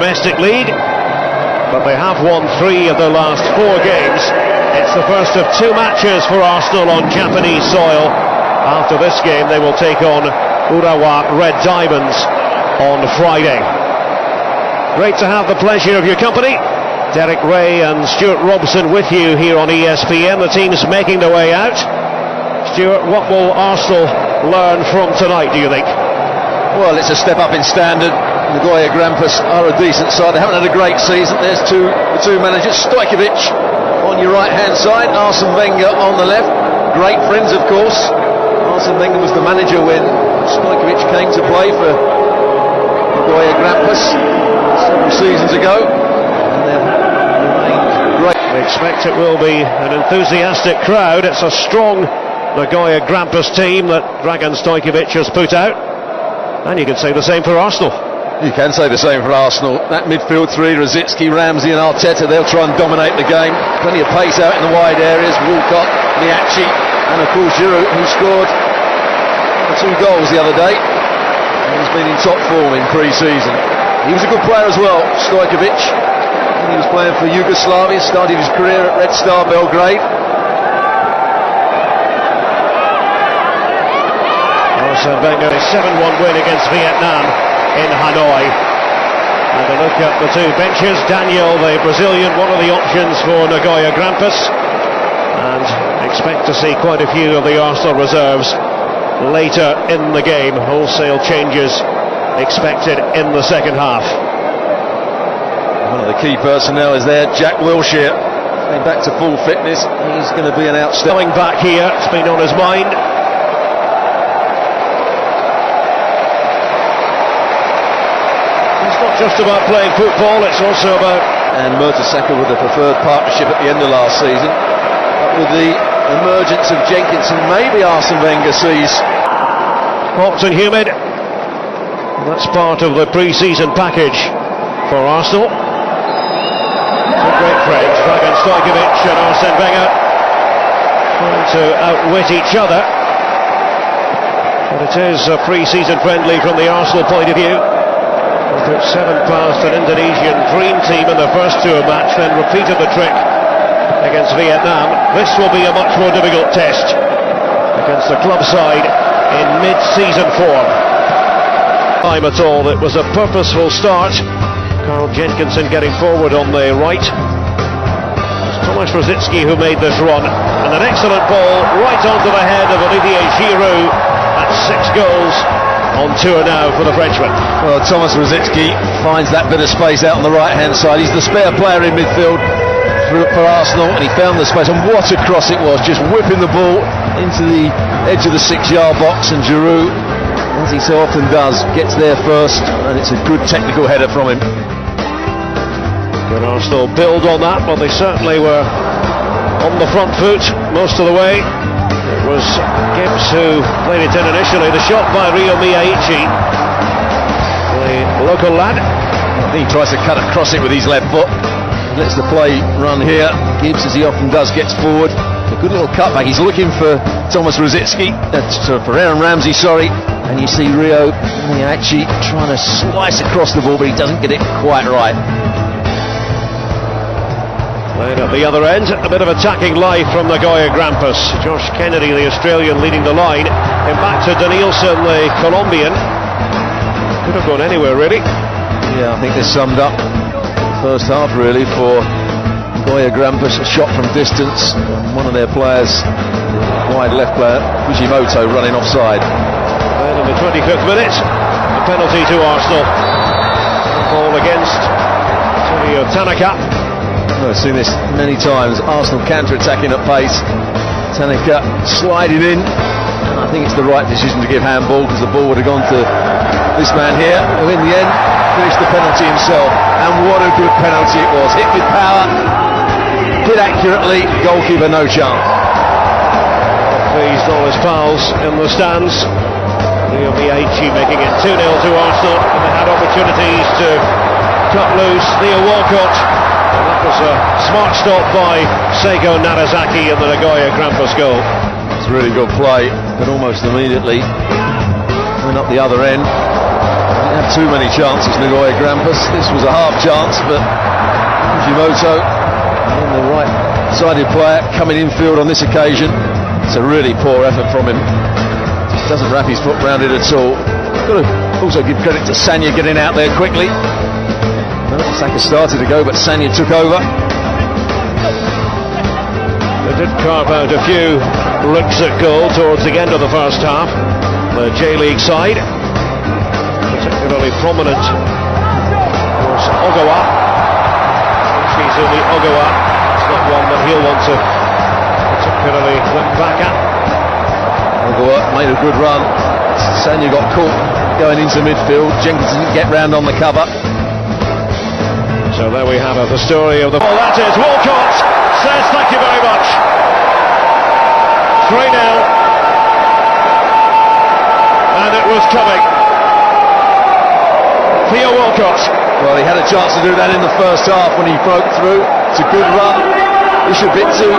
domestic league, but they have won 3 of their last 4 games. It's the first of 2 matches for Arsenal on Japanese soil. After this game, they will take on Urawa Red Diamonds on Friday. Great to have the pleasure of your company. Derek Ray and Stuart Robson with you here on ESPN. The team's making their way out. Stuart, what will Arsenal learn from tonight, do you think? Well, it's a step up in standard. Nagoya Grampus are a decent side. They haven't had a great season. There's the two managers. Stojkovic on your right-hand side, Arsene Wenger on the left. Great friends, of course. Arsene Wenger was the manager when Stojkovic came to play for Nagoya Grampus several seasons ago. And they've remained great. We expect it will be an enthusiastic crowd. It's a strong Nagoya Grampus team that Dragan Stojkovic has put out. And you can say the same for Arsenal. You can say the same for Arsenal. That midfield three, Rosicky, Ramsey and Arteta, they'll try and dominate the game. Plenty of pace out in the wide areas. Walcott, Miachi, and of course Giroud, who scored 2 goals the other day. And he's been in top form in pre-season. He was a good player as well, Stojkovic. And he was playing for Yugoslavia, started his career at Red Star Belgrade. Arsene Wenger, a 7-1 win against Vietnam in Hanoi. And a look at the 2 benches. Daniel, the Brazilian, one of the options for Nagoya Grampus. And expect to see quite a few of the Arsenal reserves later in the game. Wholesale changes expected in the second half. One of the key personnel is there, Jack Wilshere. Going back to full fitness. He's going to be an outstanding. Going back here, it's been on his mind. It's not just about playing football, it's also about... And Mertesacker with the preferred partnership at the end of last season. But with the emergence of Jenkinson, maybe Arsene Wenger sees... Hot and humid. That's part of the pre-season package for Arsenal. Two great friends, Dragan Stojkovic and Arsene Wenger, trying to outwit each other. But it is a pre-season friendly from the Arsenal point of view. They put 7 past an Indonesian dream team in the first tour match, then repeated the trick against Vietnam. This will be a much more difficult test against the club side in mid-season form. Time at all, it was a purposeful start. Carl Jenkinson getting forward on the right. It's Thomas Rosicky who made this run, and an excellent ball right onto the head of Olivier Giroud. That's 6 goals on tour now for the Frenchman. Well, Thomas Rosicky finds that bit of space out on the right-hand side. He's the spare player in midfield for Arsenal, and he found the space, and what a cross it was, just whipping the ball into the edge of the 6-yard box, and Giroud, as he so often does, gets there first, and it's a good technical header from him. Can Arsenal build on that? Well, they certainly were on the front foot most of the way. It was Gibbs who played it in initially. The shot by Rio Miyachi, the local lad. I think he tries to cut across it with his left foot. Lets the play run here. Gibbs, as he often does, gets forward. A good little cutback. He's looking for Thomas Rosicky, for Aaron Ramsey, sorry. And you see Rio Miyachi trying to slice across the ball, but he doesn't get it quite right. Playing at the other end, a bit of attacking life from Nagoya Grampus. Josh Kennedy, the Australian, leading the line. And back to Danielson, the Colombian. Could have gone anywhere, really. Yeah, I think this summed up the first half, really, for Nagoya Grampus. A shot from distance. One of their players, the wide left player, Fujimoto, running offside. Then in the 25th minute, a penalty to Arsenal. Ball against Tokyo Tanaka. I've seen this many times. Arsenal counter-attacking at pace. Tanaka sliding in, and I think it's the right decision to give handball, because the ball would have gone to this man here, who in the end finished the penalty himself. And what a good penalty it was. Hit with power, hit accurately, goalkeeper no chance. Pleased all his pals in the stands. Rio Miyachi making it 2-0 to Arsenal, and they had opportunities to cut loose. Theo Walcott. That was a smart stop by Seigo Narazaki in the Nagoya Grampus goal. It's really good play, but almost immediately went up the other end. have too many chances, Nagoya Grampus. This was a half chance, but Fujimoto, the right-sided player, coming infield on this occasion. It's a really poor effort from him. Just doesn't wrap his foot round it at all. Got to also give credit to Sanya getting out there quickly. Saka started to go, but Sanya took over. They did carve out a few looks at goal towards the end of the first half. The J-League side, particularly prominent, of course, Ogawa. He's in the Ogawa. It's not one that he'll want to particularly look back at. Nagoya made a good run. Sanya got caught going into midfield. Jenkins didn't get round on the cover. So there we have it, the story of the ball. That is Walcott says thank you very much. 3-0. And it was coming. Theo Walcott. Well, he had a chance to do that in the first half when he broke through. It's a good run. Ishibitsu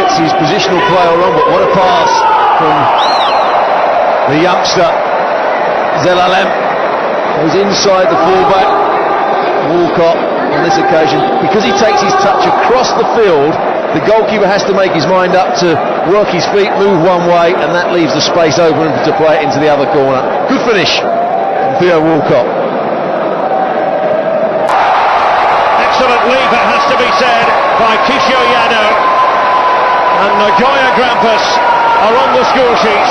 gets his positional play all wrong, but what a pass from the youngster Zelalem. Goes inside the fullback. Walcott on this occasion, because he takes his touch across the field, the goalkeeper has to make his mind up to work his feet, move one way, and that leaves the space open to play it into the other corner. Good finish from Theo Walcott. Excellent leap, it has to be said, by Kishio Yano. And Nagoya Grampus are on the score sheet.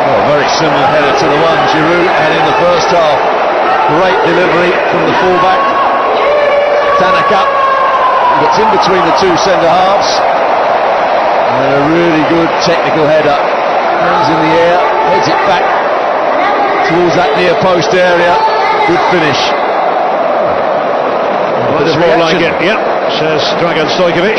Oh, very similar header to the one Giroud had in the first half. Great delivery from the fullback. Tanaka gets in between the two centre halves. And a really good technical header. Hands in the air, heads it back towards that near post area. Good finish. That's more like it, yep, says Dragan Stojkovic.